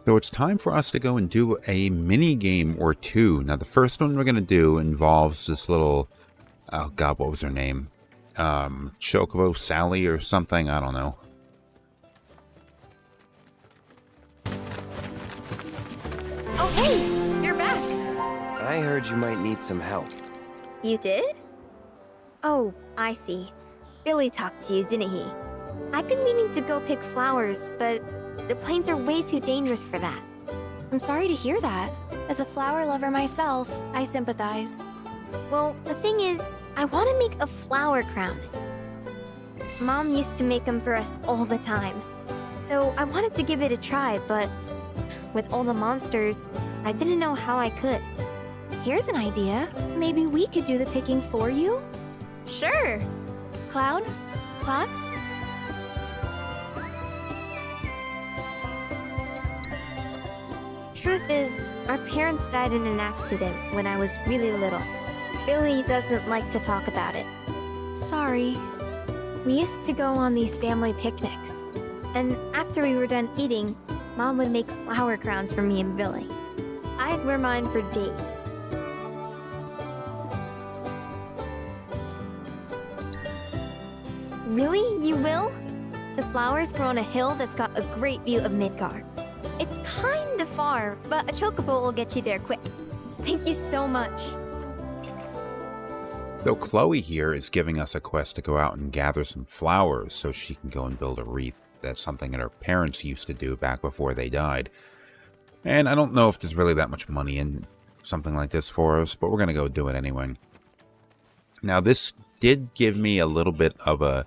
So it's time for us to go and do a mini game or two. Now the first one we're going to do involves this little, oh god, what was her name? Chocobo Sally or something, I don't know. Oh hey, you're back. I heard you might need some help. You did? Oh, I see. Billy talked to you, didn't he? I've been meaning to go pick flowers, but the plains are way too dangerous for that. I'm sorry to hear that. As a flower lover myself, I sympathize. Well, the thing is, I want to make a flower crown. Mom used to make them for us all the time. So I wanted to give it a try, but with all the monsters, I didn't know how I could. Here's an idea. Maybe we could do the picking for you? Sure! Cloud? Klotz? Truth is, our parents died in an accident when I was really little. Billy doesn't like to talk about it. Sorry. We used to go on these family picnics. And after we were done eating, Mom would make flower crowns for me and Billy. I'd wear mine for days. Really? You will? The flowers grow on a hill that's got a great view of Midgar. It's kinda far, but a chocobo will get you there quick. Thank you so much. So Chloe here is giving us a quest to go out and gather some flowers so she can go and build a wreath. That's something that her parents used to do back before they died. And I don't know if there's really that much money in something like this for us, but we're going to go do it anyway. Now this did give me a little bit of a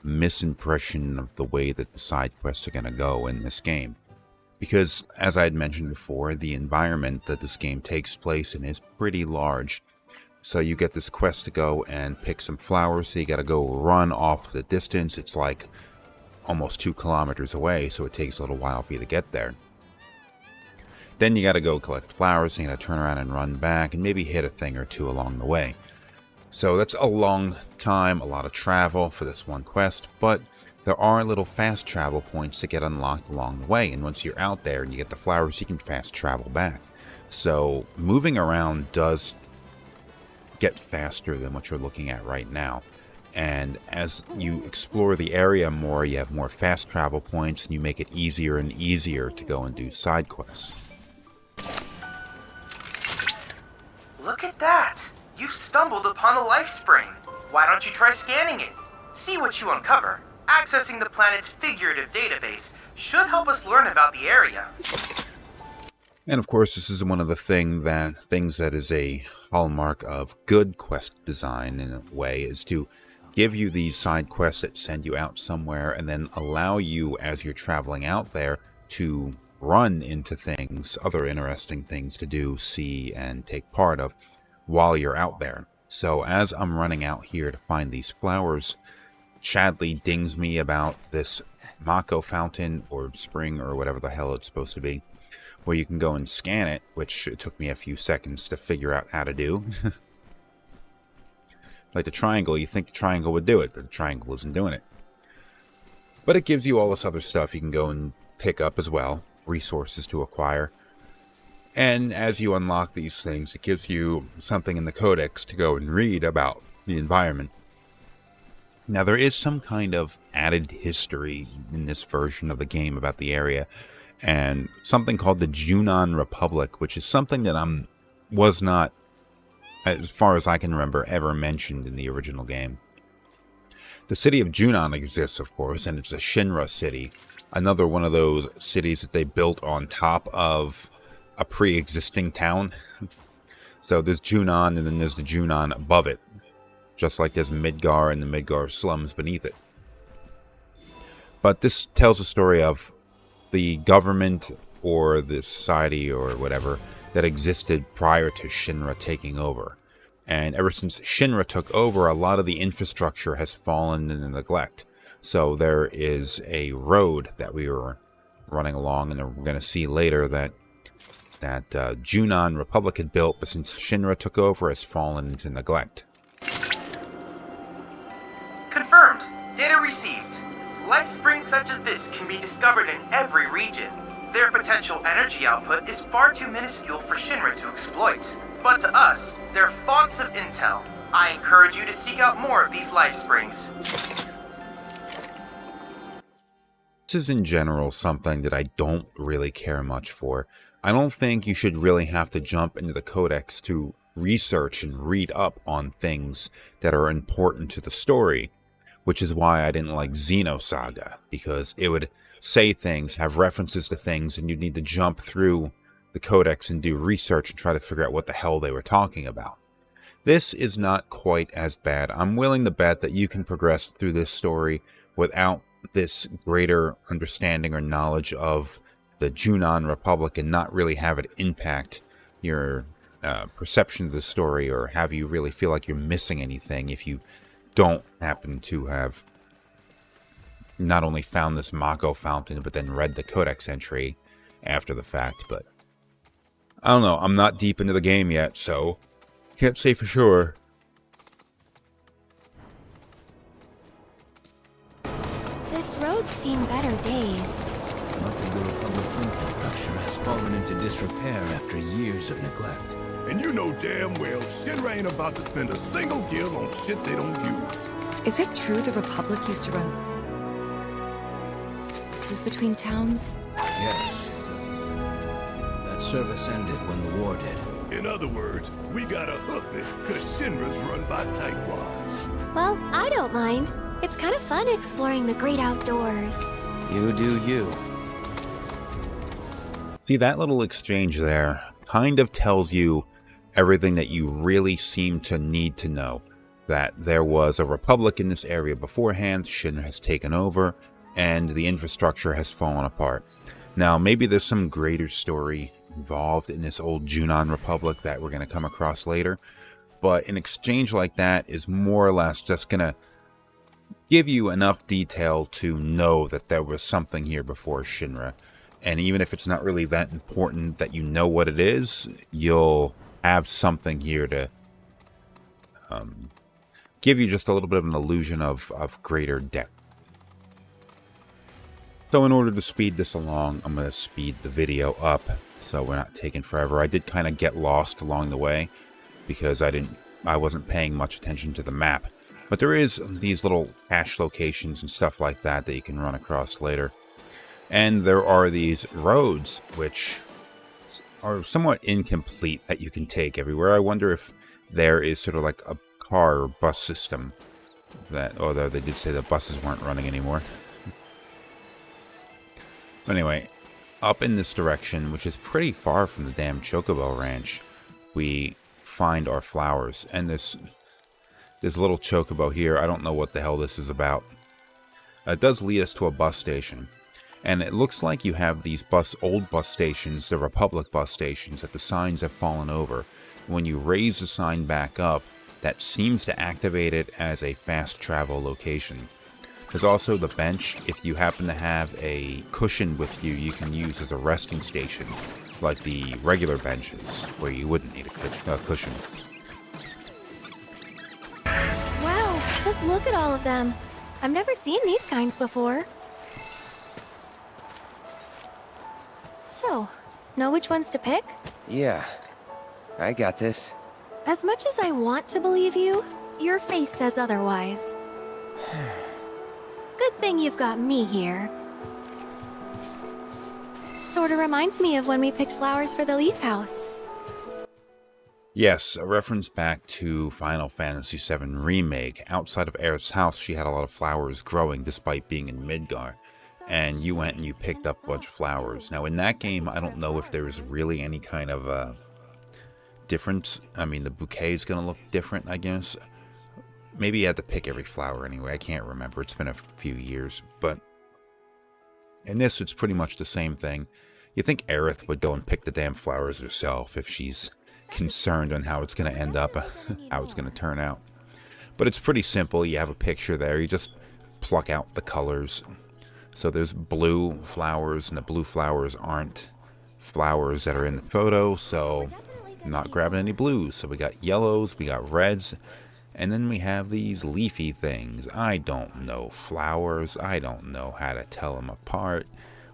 misimpression of the way that the side quests are going to go in this game. Because, as I had mentioned before, the environment that this game takes place in is pretty large. So you get this quest to go and pick some flowers, so you gotta go run off the distance. It's like almost 2 kilometers away, so it takes a little while for you to get there. Then you gotta go collect flowers, and you gotta turn around and run back, and maybe hit a thing or two along the way. So that's a long time, a lot of travel for this one quest, but there are little fast travel points that get unlocked along the way, and once you're out there and you get the flowers, you can fast travel back. So moving around does get faster than what you're looking at right now. And as you explore the area more, you have more fast travel points, and you make it easier and easier to go and do side quests. Look at that! You've stumbled upon a life spring. Why don't you try scanning it? See what you uncover. Accessing the planet's figurative database should help us learn about the area. And of course, this is one of the things that is a hallmark of good quest design in a way, is to give you these side quests that send you out somewhere and then allow you, as you're traveling out there, to run into things, other interesting things to do, see, and take part of while you're out there. So as I'm running out here to find these flowers, Chadley dings me about this Mako fountain or spring or whatever the hell it's supposed to be, where you can go and scan it, which it took me a few seconds to figure out how to do. Like the triangle, you think the triangle would do it, but the triangle isn't doing it. But it gives you all this other stuff you can go and pick up as well, resources to acquire. And as you unlock these things, it gives you something in the codex to go and read about the environment. Now, there is some kind of added history in this version of the game about the area, and something called the Junon Republic, which is something that was not, as far as I can remember, ever mentioned in the original game. The city of Junon exists, of course, and it's a Shinra city, another one of those cities that they built on top of a pre-existing town. So there's Junon, and then there's the Junon above it. Just like there's Midgar and the Midgar slums beneath it. But this tells a story of the government or the society or whatever that existed prior to Shinra taking over. And ever since Shinra took over, a lot of the infrastructure has fallen into neglect. So there is a road that we were running along, and we're going to see later that Junon Republic had built, but since Shinra took over, has fallen into neglect. Confirmed. Data received. Life springs such as this can be discovered in every region. Their potential energy output is far too minuscule for Shinra to exploit. But to us, they're fonts of intel. I encourage you to seek out more of these life springs. This is in general something that I don't really care much for. I don't think you should really have to jump into the codex to research and read up on things that are important to the story, which is why I didn't like Xenosaga, because it would say things, have references to things, and you'd need to jump through the codex and do research and try to figure out what the hell they were talking about. This is not quite as bad. I'm willing to bet that you can progress through this story without this greater understanding or knowledge of the Junon Republic and not really have it impact your perception of the story or have you really feel like you're missing anything if you don't happen to have not only found this Mako fountain but then read the codex entry after the fact. But I don't know, I'm not deep into the game yet, so can't say for sure. This road's seen better days. Much of the Republic's infrastructure has fallen into disrepair after years of neglect. And you know damn well Shinra ain't about to spend a single gil on shit they don't use. Is it true the Republic used to run buses between towns? Yes. That service ended when the war did. In other words, we gotta hoof it, cause Shinra's run by tightwads. Well, I don't mind. It's kind of fun exploring the great outdoors. You do you. See, that little exchange there kind of tells you everything that you really seem to need to know. That there was a republic in this area beforehand, Shinra has taken over, and the infrastructure has fallen apart. Now, maybe there's some greater story involved in this old Junon Republic that we're going to come across later, but an exchange like that is more or less just going to give you enough detail to know that there was something here before Shinra. And even if it's not really that important that you know what it is, you'll have something here to give you just a little bit of an illusion of greater depth. So in order to speed this along, I'm going to speed the video up so we're not taking forever. I did kind of get lost along the way because I wasn't paying much attention to the map. But there is these little cache locations and stuff like that you can run across later. And there are these roads which are somewhat incomplete that you can take everywhere. I wonder if there is sort of like a car or bus system that, although they did say the buses weren't running anymore. But anyway, up in this direction, which is pretty far from the damn Chocobo Ranch, we find our flowers. And this little Chocobo here, I don't know what the hell this is about. It does lead us to a bus station. And it looks like you have these old bus stations, the Republic bus stations, that the signs have fallen over. When you raise the sign back up, that seems to activate it as a fast travel location. There's also the bench. If you happen to have a cushion with you, you can use as a resting station, like the regular benches, where you wouldn't need a cushion. Wow, just look at all of them. I've never seen these kinds before. So, know which ones to pick? Yeah, I got this. As much as I want to believe you, your face says otherwise. Good thing you've got me here. Sorta reminds me of when we picked flowers for the Leaf House. Yes, a reference back to Final Fantasy VII Remake. Outside of Aerith's house, she had a lot of flowers growing despite being in Midgar. And you went and you picked up a bunch of flowers. Now, in that game, I don't know if there's really any kind of difference. I mean, the bouquet is going to look different, I guess. Maybe you had to pick every flower anyway. I can't remember. It's been a few years. But in this, it's pretty much the same thing. You think Aerith would go and pick the damn flowers herself if she's concerned on how it's going to end up, how it's going to turn out. But it's pretty simple. You have a picture there. You just pluck out the colors. So there's blue flowers, and the blue flowers aren't flowers that are in the photo, so I'm not grabbing any blues. So we got yellows, we got reds, and then we have these leafy things. I don't know flowers. I don't know how to tell them apart.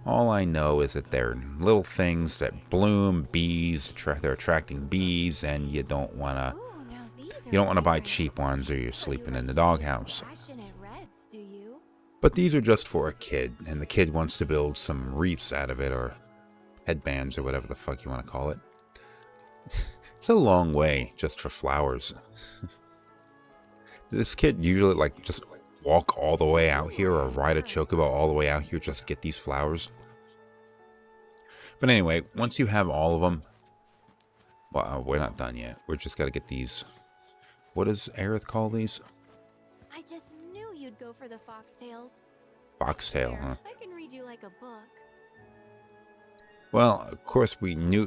All I know is that they're little things that bloom, bees, they're attracting bees, and you don't want to buy cheap ones or you're sleeping in the doghouse. But these are just for a kid, and the kid wants to build some wreaths out of it, or headbands, or whatever the fuck you want to call it. It's a long way just for flowers. This kid usually just walk all the way out here or ride a chocobo all the way out here just to get these flowers. But anyway, once you have all of them, well, we're not done yet. We're just got to get these. What does Aerith call these? I just knew you'd go for the foxtails. Foxtail, huh? I can read you like a book. Well, of course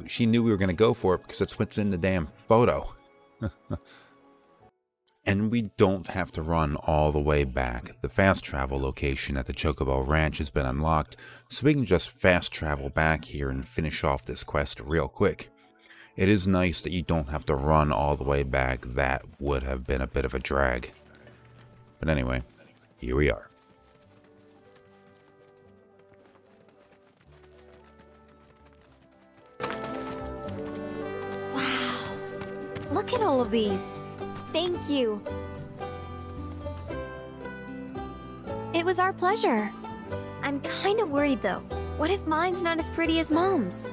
she knew we were going to go for it because it's what's in the damn photo. And we don't have to run all the way back. The fast travel location at the Chocobo Ranch has been unlocked, so we can just fast travel back here and finish off this quest real quick. It is nice that you don't have to run all the way back. That would have been a bit of a drag. But anyway, here we are. Wow. Look at all of these. Thank you. It was our pleasure. I'm kind of worried though. What if mine's not as pretty as Mom's?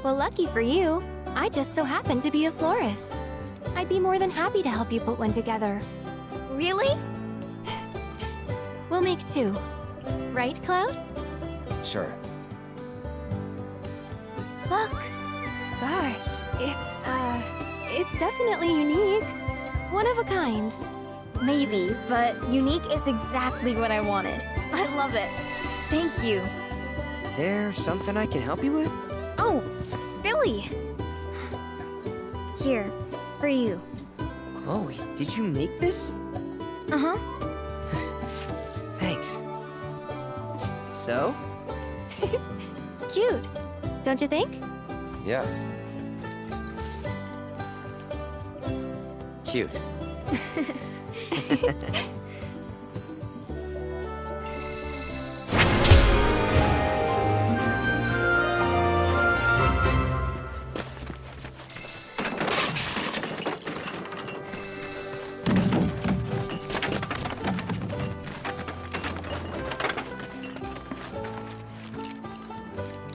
Well, lucky for you, I just so happen to be a florist. I'd be more than happy to help you put one together. Really? We'll make two. Right, Cloud? Sure. Look. Gosh, it's definitely unique. One of a kind. Maybe, but unique is exactly what I wanted. I love it. Thank you. There's something I can help you with? Oh, Billy. Here, for you. Chloe, did you make this? Uh-huh. Thanks. So? Cute, don't you think? Yeah. Cute.